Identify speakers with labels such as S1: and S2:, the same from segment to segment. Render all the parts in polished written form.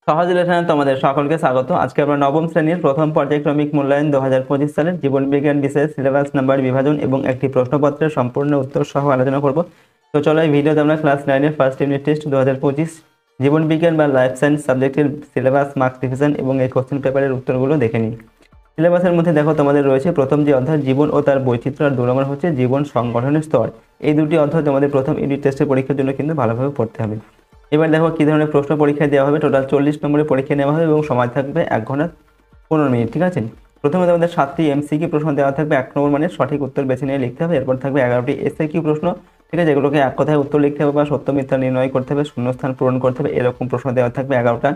S1: সহজ লেখনে তোমাদের সকলকে স্বাগত। আজকে আমরা নবম শ্রেণীর প্রথম পর্যায়ক্রমিক মূল্যায়ন 2025 সালের জীবন বিজ্ঞান বিষয়ের সিলেবাস নাম্বার বিভাজন এবং একটি প্রশ্নপত্রের সম্পূর্ণ উত্তর সহ আলোচনা করব। তো চলো এই ভিডিওতে আমরা ক্লাস 9 এর ফার্স্ট ইউনিট টেস্ট 2025 জীবন বিজ্ঞান বা লাইফ সায়েন্স সাবজেক্টের সিলেবাস, মার্কস ডিভিশন এবং এই কোশ্চেন পেপারের উত্তরগুলো দেখে নিই। সিলেবাসের মধ্যে দেখো তোমাদের রয়েছে প্রথম যে অধ্যায় জীবন ও তার বৈচিত্র্য, আর 2 নম্বর হচ্ছে জীবন সংগঠনের স্তর। এই দুটি অধ্যায় তোমাদের প্রথম ইউনিট টেস্টের পরীক্ষার জন্য কিন্তু ভালোভাবে পড়তে হবে। এবার দেখো কী ধরনের প্রশ্ন পরীক্ষা দেওয়া হবে। টোটাল 40 নম্বরের পরীক্ষা নেওয়া হবে এবং সময় থাকবে 1 ঘন্টা 15 মিনিট। ঠিক আছে, প্রথমে তোমাদের 7টি এমসিকিউ প্রশ্ন দেওয়া থাকবে। 1 নম্বর মানে সঠিক উত্তর বেছে নিয়ে লিখতে হবে। এরপর থাকবে 11টি এসএকিউ প্রশ্ন, ঠিক আছে, যেগুলোকে এক কথায় উত্তর লিখতে হবে বা সত্য মিথ্যা নির্ণয় করতে হবে, শূন্যস্থান পূরণ করতে হবে, এরকম প্রশ্ন দেওয়া থাকবে 11টা।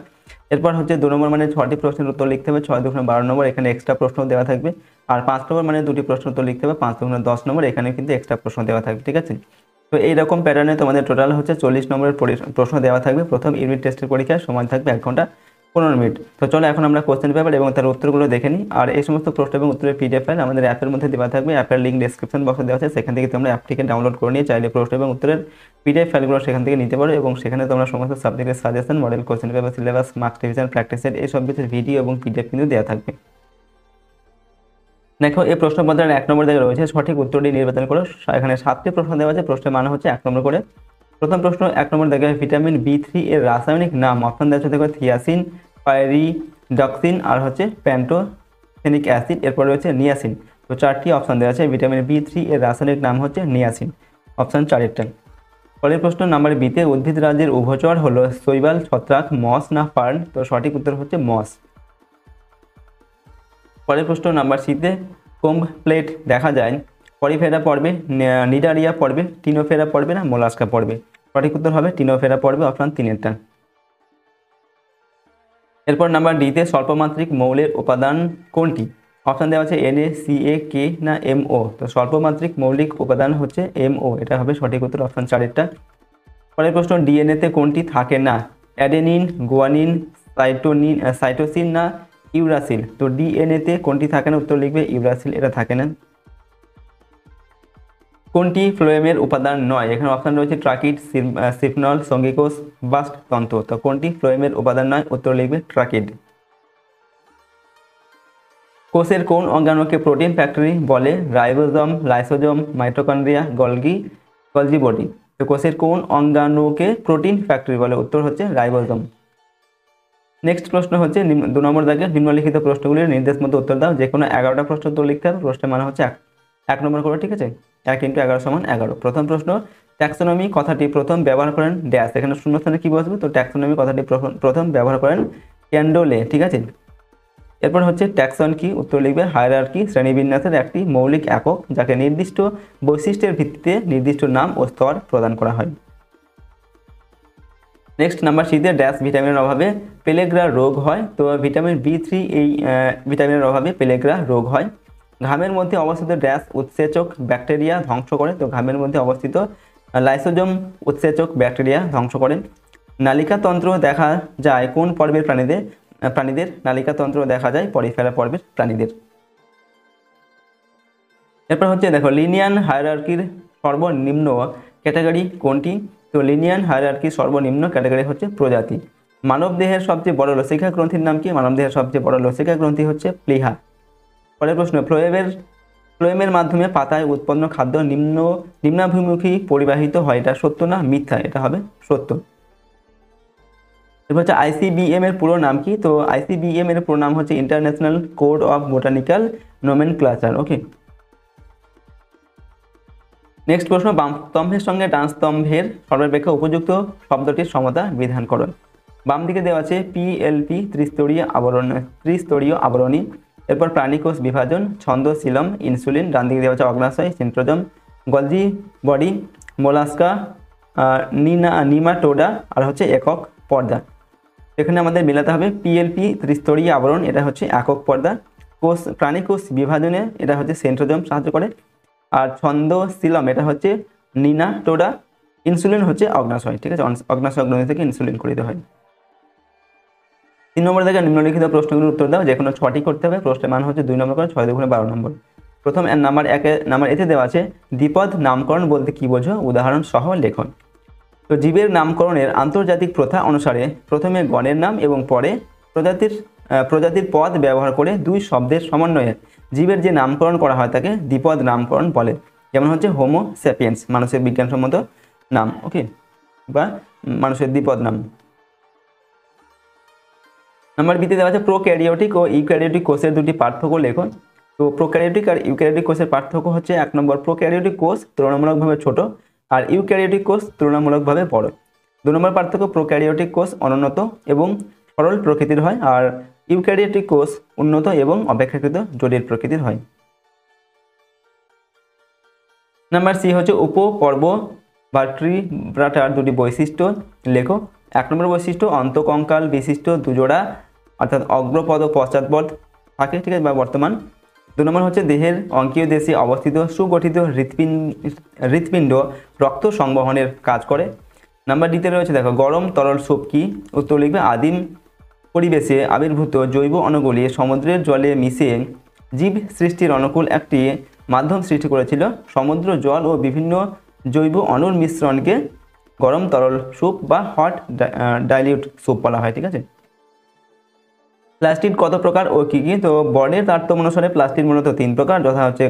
S1: এরপর হচ্ছে 2 নম্বর মানে 6টি প্রশ্নের উত্তর লিখতে হবে, 6 2 12 নম্বর, এখানে এক্সট্রা প্রশ্ন দেওয়া থাকবে। আর 5 নম্বর মানে 2টি প্রশ্ন উত্তর লিখতে হবে, 5 2 10 নম্বর, এখানে কিন্তু এক্সট্রা প্রশ্ন দেওয়া থাকবে। ঠিক আছে, তো এইরকম প্যাটার্নে তোমাদের টোটাল হচ্ছে 40 নম্বরের প্রশ্ন দেওয়া থাকবে। প্রথম ইউনিট টেস্টের পরীক্ষায় সময় থাকবে 1 ঘন্টা 15 মিনিট। তো চলো এখন আমরা কোশ্চেন পেপার এবং তার উত্তরগুলো দেখে নিই। আর এই সমস্ত প্রশ্ন এবং উত্তরের পিডিএফ ফাইল আমাদের অ্যাপের মধ্যে দেওয়া থাকবে। অ্যাপের লিঙ্ক ডেসক্রিপশন বক্সে দেওয়া আছে, সেখান থেকে তোমরা অ্যাপটিকে ডাউনলোড করে নিয়ে চাইলে প্রশ্ন এবং উত্তরের পিডিএফ ফাইলগুলো সেখান থেকে নিতে পারো এবং সেখানে তোমরা সমস্ত সাবজেক্টের suggestion, model question paper, syllabus, marks division, practice set এই সব কিছুর ভিডিও এবং পিডিএফ কিন্তু দেওয়া থাকবে। দেখো এই প্রশ্নপত্রের 1 নম্বর জায়গায় রয়েছে সঠিক উত্তরটি নির্বাচন করো। এখানে 7টি প্রশ্ন দেওয়া আছে, প্রশ্নের মান হচ্ছে 1 নম্বর করে। প্রথম প্রশ্ন 1 নম্বর জায়গায় ভিটামিন B3 এর রাসায়নিক নাম। অপশন দেওয়া আছে দেখো থিয়াসিন, পাইরিডক্সিন আর হচ্ছে প্যান্টোথেনিক অ্যাসিড। এরপর রয়েছে নিয়াসিন। তো 4টি অপশন দেওয়া আছে, ভিটামিন B3 এর রাসায়নিক নাম হচ্ছে নিয়াসিন, অপশন 4টা। পরের প্রশ্ন নাম্বার বিতে উদ্ভিদ রাজ্যের উভচর হলো শৈবাল, ছত্রাক, মস না ফার্ন। তো সঠিক উত্তর হচ্ছে মস। পরের প্রশ্ন নাম্বার সিতে কোম্ব প্লেট দেখা যায় পরিফেরা পর্বে, নিডারিয়া পর্বে, টিনোফেরা পর্বে না মোলাস্কা পর্বে। সঠিক উত্তর হবে টিনোফেরা পর্বে, অপশন 3টা। এরপর নাম্বার ডিতে স্বল্পমাত্রিক মৌলের উপাদান কোনটি? অপশন দেওয়া আছে NaCl না MO। তো স্বল্পমাত্রিক মৌলিক উপাদান হচ্ছে MO, এটা হবে সঠিক উত্তর, অপশন 4টা। পরের প্রশ্ন ডিএনএতে কোনটি থাকে না? অ্যাডেনিন, গুয়ানিন, সাইটোসিন না ইউরাসিল। তো ডিএনএতে কোনটি থাকে না? উত্তর লিখবে ইউরাসিল, এটা থাকে না। কোনটি ফ্লোয়েমের উপাদান নয়? এখানে অপশন রয়েছে ট্রাকিড, সিফনল, সঙ্গীকোষ, বাস্টতন্ত্র। তো কোনটি ফ্লোয়েমের উপাদান নয়? উত্তর লিখবে ট্রাকিড। কোষের কোন অঙ্গাণুকে প্রোটিন ফ্যাক্টরি বলে? Ribosome, lysosome, mitochondria, Golgi body. তো কোষের কোন অঙ্গাণুকে প্রোটিন ফ্যাক্টরি বলে? উত্তর হচ্ছে রাইবোজোম। নেক্সট প্রশ্ন হচ্ছে 2 নম্বর দাগে নিম্নলিখিত প্রশ্নগুলির নির্দেশ মতো উত্তর দাও। যে কোনো 11টা প্রশ্ন উত্তর লিখতে হবে। প্রশ্নের মানে হচ্ছে 1 নম্বর করে, ঠিক আছে, 1 × 11 = 11। প্রথম প্রশ্ন ট্যাক্সোনমি কথাটি প্রথম ব্যবহার করেন ড্যাশ। এখানে শূন্যস্থানে কি বসবে? তো ট্যাক্সোনমি কথাটি প্রথম ব্যবহার করেন ক্যান্ডোলে, ঠিক আছে। এরপর হচ্ছে ট্যাক্সন কি? উত্তর লিখবে হায়ারার্কি, শ্রেণীবিন্যাসের একটি মৌলিক একক যাকে নির্দিষ্ট বৈশিষ্ট্যের ভিত্তিতে নির্দিষ্ট নাম ও স্তর প্রদান করা হয়। নেক্সট নাম্বার সিতে ড্যাশ ভিটামিনের অভাবে পেলেগ্রা রোগ হয়। তো ভিটামিন B3 এই ভিটামিনের অভাবে পেলেগ্রা রোগ হয়। ঘামের মধ্যে অবস্থিত ড্যাশ উৎসেচক ব্যাকটেরিয়া ধ্বংস করে। তো ঘামের মধ্যে অবস্থিত লাইসোজোম উৎসেচক ব্যাকটেরিয়া ধ্বংস করে। নালিকাতন্ত্র দেখা যায় কোন পর্বের প্রাণীদের? নালিকাতন্ত্র দেখা যায় পরিফেরা পর্বের প্রাণীদের। এরপর হচ্ছে দেখো লিনিয়ান হায়ারার্কির সর্বনিম্ন ক্যাটাগরি কোনটি? তো লিনিয়ান হায়ারার্কির সর্বনিম্ন ক্যাটাগরি হচ্ছে প্রজাতি। মানবদেহের সবচেয়ে বড় লসিকা গ্রন্থির নাম কি? মানবদেহের সবচেয়ে বড় লসিকা গ্রন্থি হচ্ছে প্লীহা। পরের প্রশ্ন ফ্লোয়েমের মাধ্যমে পাতায় উৎপন্ন খাদ্য নিম্নাভিমুখী পরিবাহিত হয়, এটা সত্য না মিথ্যা? এটা হবে সত্য। এরপর হচ্ছে ICBM এর পুরো নাম কি? তো ICBM এর পুরো নাম হচ্ছে international code of botanical nomenclature. Okay. Next প্রশ্ন বামস্তম্ভের সঙ্গে ডান স্তম্ভের সর্বাপেক্ষা উপযুক্ত শব্দটির সমতা বিধান করো। বাম দিকে দেওয়া আছে PLP ত্রিস্তরীয় আবরণী। এরপর প্রাণীকোষ বিভাজন, ছন্দ, সিলম, ইনসুলিন। ডান দিকে দেওয়া আছে অগ্নাশয়, সেন্ট্রোজম, গলজি বডি, মোলাস্কা, নিমাটোডা আর হচ্ছে একক পর্দা। এখানে আমাদের মেলাতে হবে PLP ত্রিস্তরীয় আবরণ, এটা হচ্ছে একক পর্দা। প্রাণীকোষ বিভাজনে এটা হচ্ছে সেন্ট্রোজম সাহায্য করে। আর ছন্দ সিলম এটা হচ্ছে নিমাটোডা। ইনসুলিন হচ্ছে অগ্নাশয়, ঠিক আছে, অগ্নাশয় গ্রন্থি থেকে ইনসুলিন করিতে হয়। 3 নম্বর থেকে নিম্নলিখিত প্রশ্নগুলোর উত্তর দাও। যে কোনো 6টি করতে হবে। প্রশ্নের মান হচ্ছে 2 নম্বর করে, 6 2 12 নম্বর। প্রথম নাম্বার এতে দেওয়া আছে দ্বিপদ নামকরণ বলতে কি বোঝো? উদাহরণ সহ লেখন। তো জীবের নামকরণের আন্তর্জাতিক প্রথা অনুসারে প্রথমে গণের নাম এবং পরে প্রজাতির পদ ব্যবহার করে দুই শব্দের সমন্বয়ে জীবের যে নামকরণ করা হয় তাকে দ্বিপদ নামকরণ বলে। যেমন হচ্ছে হোমো স্যাপিয়েন্স, মানুষের বিজ্ঞানসম্মত নাম, ওকে, বা মানুষের দ্বিপদ নাম। নাম্বার বিতে দেওয়া আছে প্রোক্যারিওটিক ও ইউক্যারিওটিক কোষের দুটি পার্থক্য লেখো। তো প্রোক্যারিওটিক আর ইউক্যারিওটিক কোষের পার্থক্য হচ্ছে, 1 নম্বর, প্রোক্যারিওটিক কোষ তুলনামূলকভাবে ছোট আর ইউক্যারিওটিক কোষ তুলনামূলকভাবে বড়। 2 নম্বর পার্থক্য, প্রোক্যারিওটিক কোষ অনুন্নত এবং সরল প্রকৃতির হয় আর ইউক্যারিওটিক কোষ উন্নত এবং অপেক্ষাকৃত জটিল প্রকৃতির হয়। নাম্বার সি হচ্ছে উপপর্ব বা ট্রিব্রাটার দুটি বৈশিষ্ট্য লেখো। 1 নম্বর বৈশিষ্ট্য, অন্তকঙ্কাল বিশিষ্ট দুজোড়া অর্থাৎ অগ্রপদ ও পশ্চাৎপদ থাকে, ঠিক আছে, বা বর্তমান। 2 নম্বর হচ্ছে দেহের অঙ্কীয় দেশে অবস্থিত সুগঠিত হৃৎপিণ্ড রক্ত সংবহনের কাজ করে। নাম্বার ডিতে রয়েছে দেখো গরম তরল স্যুপ কি? উত্তর লিখবে আদিম পরিবেশে আবির্ভূত জৈব অণুগুলি সমুদ্রের জলে মিশে জীব সৃষ্টির অনুকূল একটি মাধ্যম সৃষ্টি করেছিল। সমুদ্র জল ও বিভিন্ন জৈব অণুর মিশ্রণকে গরম তরল স্যুপ বা হট ডাইলিউট স্যুপ বলা হয়, ঠিক আছে। প্লাস্টিড কত প্রকার ও কী কী? তো বর্ণের তারতম্য অনুসারে প্লাস্টিড মূলত 3 প্রকার, যথা হচ্ছে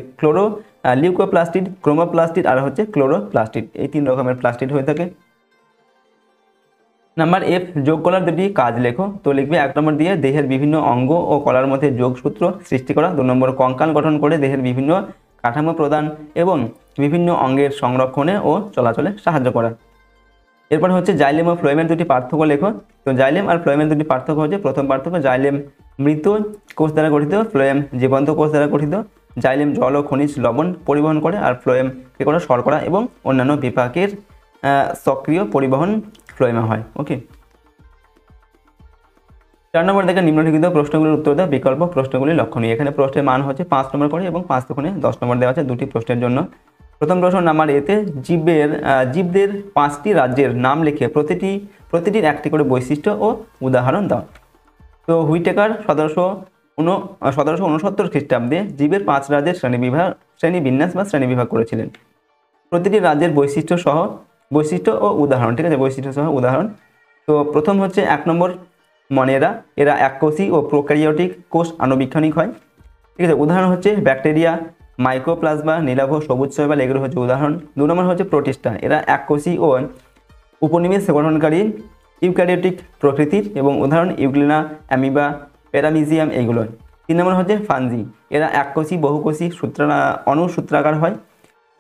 S1: লিউকোপ্লাস্টিড, ক্রোমোপ্লাস্টিড আর হচ্ছে ক্লোরোপ্লাস্টিড। এই 3 রকমের প্লাস্টিড হয়ে থাকে। নাম্বার এফ, যোগ কলার দুটি কাজ লেখো। তো লিখবে 1 নম্বর দিয়ে দেহের বিভিন্ন অঙ্গ ও কলার মধ্যে যোগসূত্র সৃষ্টি করা। 2 নম্বর কঙ্কাল গঠন করে দেহের বিভিন্ন কাঠামো প্রদান এবং বিভিন্ন অঙ্গের সংরক্ষণে ও চলাচলে সাহায্য করা। এরপর হচ্ছে জাইলেম ও ফ্লোয়েমের দুটি পার্থক্য লেখো। তো জাইলেম আর ফ্লোয়েমের দুটি পার্থক্য হচ্ছে, প্রথম পার্থক্য, জাইলেম মৃত কোষ দ্বারা গঠিত, ফ্লোয়েম জীবন্ত কোষ দ্বারা গঠিত। জাইলেম জল ও খনিজ লবণ পরিবহন করে আর ফ্লোয়েম কে করে শর্করা এবং অন্যান্য বিপাকের সক্রিয় পরিবহন ফ্লোয়েমে হয়, ওকে। 4 নম্বর দেখে নিম্নলিখিত প্রশ্নগুলির উত্তর দেওয়া বিকল্প প্রশ্নগুলি লক্ষণীয়। এখানে প্রশ্নের মান হচ্ছে 5 নম্বর করে এবং 5 দুগুণে 10 নম্বর দেওয়া আছে দুটি প্রশ্নের জন্য। প্রথম প্রশ্ন নাম্বার এতে জীবদের 5টি রাজ্যের নাম লিখে প্রতিটির একটি করে বৈশিষ্ট্য ও উদাহরণ দাও। তো হুইটেকার 1769 খ্রিস্টাব্দে জীবের 5 রাজ্যের শ্রেণীবিন্যাস বা শ্রেণীবিভাগ করেছিলেন। প্রতিটি রাজ্যের বৈশিষ্ট্য ও উদাহরণ, ঠিক আছে, বৈশিষ্ট্য সহ উদাহরণ। তো প্রথম হচ্ছে 1 নম্বর মনেরা, এরা এককোষী ও প্রোক্যারিওটিক কোষ আণুবীক্ষণিক হয়, ঠিক আছে। উদাহরণ হচ্ছে ব্যাকটেরিয়া, মাইক্রোপ্লাজমা, নীলাভ, সবুজ শৈবাল, এগুলো হচ্ছে উদাহরণ। 2 নম্বর হচ্ছে প্রোটিস্টা, এরা এককোষী ও উপনিবেশ গঠনকারী ইউক্যারিওটিক প্রকৃতির এবং উদাহরণ ইউগ্লিনা, অ্যামিবা, প্যারামিজিয়াম, এইগুলো। 3 নম্বর হচ্ছে ফানজি, এরা এককোষী বহুকোষী অনুসূত্রাকার হয়,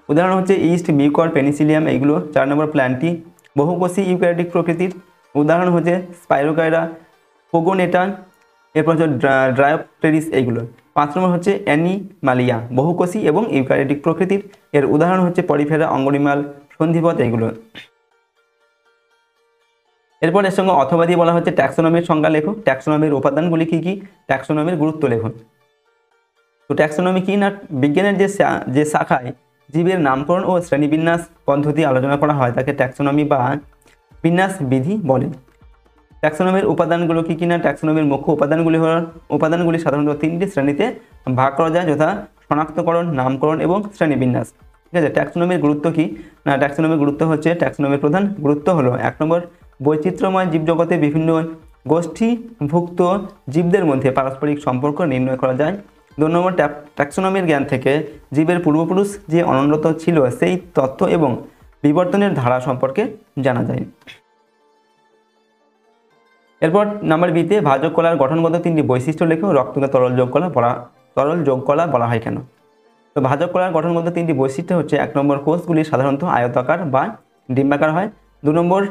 S1: উদাহরণ হচ্ছে ইস্ট, মিউকর, পেনিসিলিয়াম, এইগুলো। 4 নম্বর প্ল্যান্টি, বহুকোষী ইউক্যারিওটিক প্রকৃতির, উদাহরণ হচ্ছে স্পাইরোকাইরা, পোগোনেটা, এরপর হচ্ছে ড্রায়োপটেরিস, এইগুলো। 5 নম্বর হচ্ছে অ্যানিমালিয়া, বহুকোষী এবং ইউক্যারিওটিক প্রকৃতির, এর উদাহরণ হচ্ছে পরিফেরা, অঙ্গনিমাল, সন্ধিপথ, এইগুলো। এরপর এর সঙ্গে অথবা দিয়ে বলা হচ্ছে ট্যাক্সোনমির সংজ্ঞা লেখো। ট্যাক্সোনমির উপাদানগুলি কী কী? ট্যাক্সোনমির গুরুত্ব লেখো। তো ট্যাক্সোনমি কি না, বিজ্ঞানের যে শাখায় জীবের নামকরণ ও শ্রেণীবিন্যাস পদ্ধতি আলোচনা করা হয় তাকে ট্যাক্সোনমি বা বিন্যাস বিধি বলে। ট্যাক্সোনমির উপাদানগুলো কী কী না, ট্যাক্সোনমির মুখ্য উপাদানগুলি সাধারণত 3টি শ্রেণীতে ভাগ করা যায়, যথা শনাক্তকরণ, নামকরণ এবং শ্রেণীবিন্যাস, ঠিক আছে। ট্যাক্সোনমির গুরুত্ব কী না, ট্যাক্সোনমির গুরুত্ব হচ্ছে, ট্যাক্সোনমির প্রধান গুরুত্ব হলো 1 নম্বর বৈচিত্র্যময় জীবজগতে বিভিন্ন গোষ্ঠীভুক্ত জীবদের মধ্যে পারস্পরিক সম্পর্ক নির্ণয় করা যায়। 2 নম্বর ট্যাক্সোনমির জ্ঞান থেকে জীবের পূর্বপুরুষ যে অনুন্নত ছিল সেই তথ্য এবং বিবর্তনের ধারা সম্পর্কে জানা যায়। এরপর নাম্বার বিতে ভাজক কলার গঠনগত 3টি বৈশিষ্ট্য লেখো। রক্তকে তরল যোগ কলা বলা হয় কেন? তো ভাজক কলার গঠনগত 3টি বৈশিষ্ট্য হচ্ছে, 1 নম্বর কোষগুলি সাধারণত আয়তাকার বা ডিম্বাকার হয়। 2 নম্বর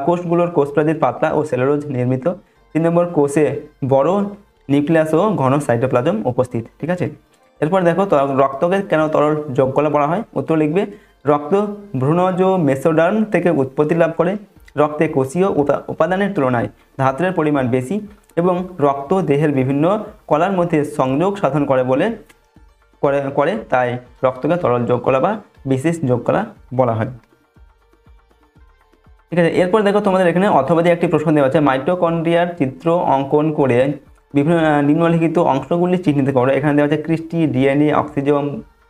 S1: কোষগুলোর কোষপ্রাচীর পাতলা ও সেলুলোজ নির্মিত। 3 নম্বর কোষে বড় নিউক্লিয়াস ও ঘন সাইটোপ্লাজম উপস্থিত, ঠিক আছে। এরপর দেখো রক্তকে কেন তরল যোগ কলা বলা হয়? উত্তর লিখবে রক্ত ভ্রূণজ মেসোডার্ম থেকে উৎপত্তি লাভ করে। রক্তে কোষীয় উপাদানের তুলনায় ধাতুর পরিমাণ বেশি এবং রক্ত দেহের বিভিন্ন কলার মধ্যে সংযোগ সাধন করে তাই রক্তকে তরল যোগ কলা বা বিশেষ যোগ কলা বলা হয়, ঠিক আছে। এরপর দেখো তোমাদের এখানে অথবা দিয়ে একটি প্রশ্ন দেওয়া আছে, মাইটোকন্ড্রিয়ার চিত্র অঙ্কন করে বিভিন্ন নিম্নলিখিত অংশগুলি চিহ্নিত করো। এখানে দেওয়া আছে ক্রিস্টি, ডিএনএ, অক্সিজোম,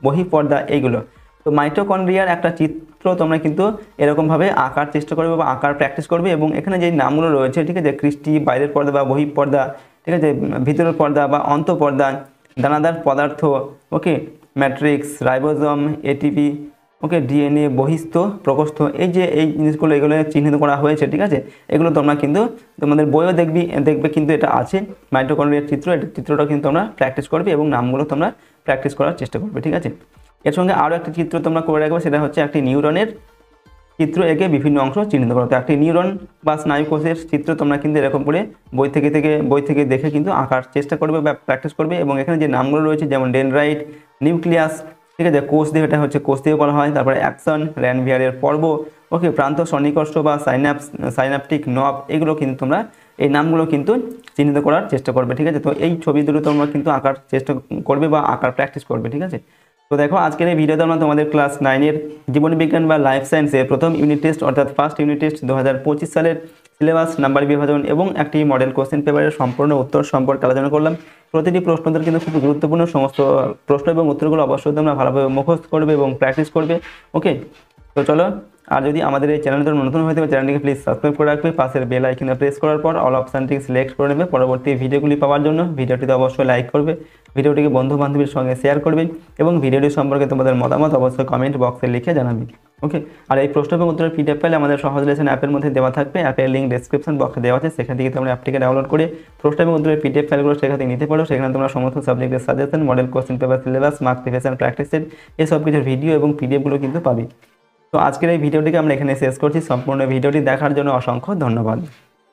S1: বহিঃপর্দা, এইগুলো। তো মাইটোকন্ড্রিয়ার একটা চিত্র তোমরা কিন্তু এরকমভাবে আঁকার চেষ্টা করবে বা আঁকার প্র্যাকটিস করবে, এবং এখানে যে নামগুলো রয়েছে, ঠিক আছে, কৃষ্টি, বাইরের পর্দা বা বহিঃপর্দা, ঠিক আছে, ভিতরের পর্দা বা অন্তঃপর্দা, দানাদার পদার্থ, ওকে, ম্যাট্রিক্স, রাইবোজোম, এটিপি, ওকে, ডিএনএ, বহিস্থ, প্রকোষ্ঠ, এই জিনিসগুলো এগুলো চিহ্নিত করা হয়েছে, ঠিক আছে। এগুলো তোমরা কিন্তু তোমাদের বইও দেখবে কিন্তু এটা আছে মাইটোকন্ড্রিয়ার চিত্র, এটা চিত্রটা কিন্তু তোমরা প্র্যাকটিস করবে এবং নামগুলো তোমরা প্র্যাকটিস করার চেষ্টা করবে, ঠিক আছে। এর সঙ্গে আরও একটা চিত্র তোমরা করে রাখবে, সেটা হচ্ছে একটি নিউরনের চিত্র এঁকে বিভিন্ন অংশ চিহ্নিত করো। তো একটি নিউরন বা স্নায়ুকোষের চিত্র তোমরা কিন্তু এরকম করে বই থেকে দেখে কিন্তু আঁকার চেষ্টা করবে বা প্র্যাকটিস করবে, এবং এখানে যে নামগুলো রয়েছে যেমন ডেনড্রাইট, নিউক্লিয়াস, ঠিক আছে, কোষ দেহ, এটা হচ্ছে কোষ দেহ বলা হয়, তারপরে অ্যাকশন, র্যানভিয়ারের পর্ব, ওকে, প্রান্ত সন্নিকর্ষ বা সাইনাপটিক নব, এগুলো কিন্তু তোমরা এই নামগুলো কিন্তু চিহ্নিত করার চেষ্টা করবে, ঠিক আছে। তো এই ছবি দুটো তোমরা কিন্তু আঁকার চেষ্টা করবে বা আঁকার প্র্যাকটিস করবে, ঠিক আছে। তো দেখো আজকের এই ভিডিওতে আমরা তোমাদের ক্লাস 9-এর জীবনবিজ্ঞান বা লাইফ সায়েন্সের প্রথম ইউনিট টেস্ট অর্থাৎ ফার্স্ট ইউনিট টেস্ট 2025 সালের সিলেবাস, নাম্বার বিভাজন এবং একটি মডেল কোশ্চেন পেপারের সম্পূর্ণ উত্তর সম্পর্কে আলোচনা করলাম। প্রতিটি প্রশ্নোত্তর কিন্তু খুব গুরুত্বপূর্ণ, সমস্ত প্রশ্ন এবং উত্তরগুলো অবশ্যই তোমরা ভালোভাবে মুখস্থ করবে এবং প্র্যাকটিস করবে, ওকে। তো চলো, আর যদি আমাদের এই চ্যানেলে তোমরা নতুন হয়ে থাকে চ্যানেলটিকে প্লিজ সাবস্ক্রাইব করে রাখবে, পাশের বেল আইকনে প্রেস করার পর অল অপশানটিকে সিলেক্ট করে নেবে পরবর্তী ভিডিওগুলি পাওয়ার জন্য। ভিডিওটিতে অবশ্যই লাইক করবে, ভিডিওটিকে বন্ধু বান্ধবীর সঙ্গে শেয়ার করবে এবং ভিডিওটি সম্পর্কে তোমাদের মতামত অবশ্যই কমেন্ট বক্সে লিখে জানাবে, ওকে। আর এই প্রশ্ন এবং উত্তরের পিডিএফ ফাইল আমাদের সহজ লেসন অ্যাপের মধ্যে দেওয়া থাকবে, অ্যাপের লিঙ্ক ডেসক্রিপশন বক্সে দেওয়া আছে, সেখান থেকে তোমরা অ্যাপটিকে ডাউনলোড করে প্রশ্ন এবং উত্তরের পিডিএফ ফাইলগুলো সেখান থেকে নিতে পারো। সেখানে তোমরা সমস্ত সাবজেক্টের suggestion, model question paper, syllabus, mark preparation, practice set, এই সব কিছুর ভিডিও এবং পিডিএফগুলো কিন্তু পাবে। তো আজকের এই ভিডিওটিকে আমরা এখানে শেষ করছি। সম্পূর্ণ ভিডিওটি দেখার জন্য অসংখ্য ধন্যবাদ।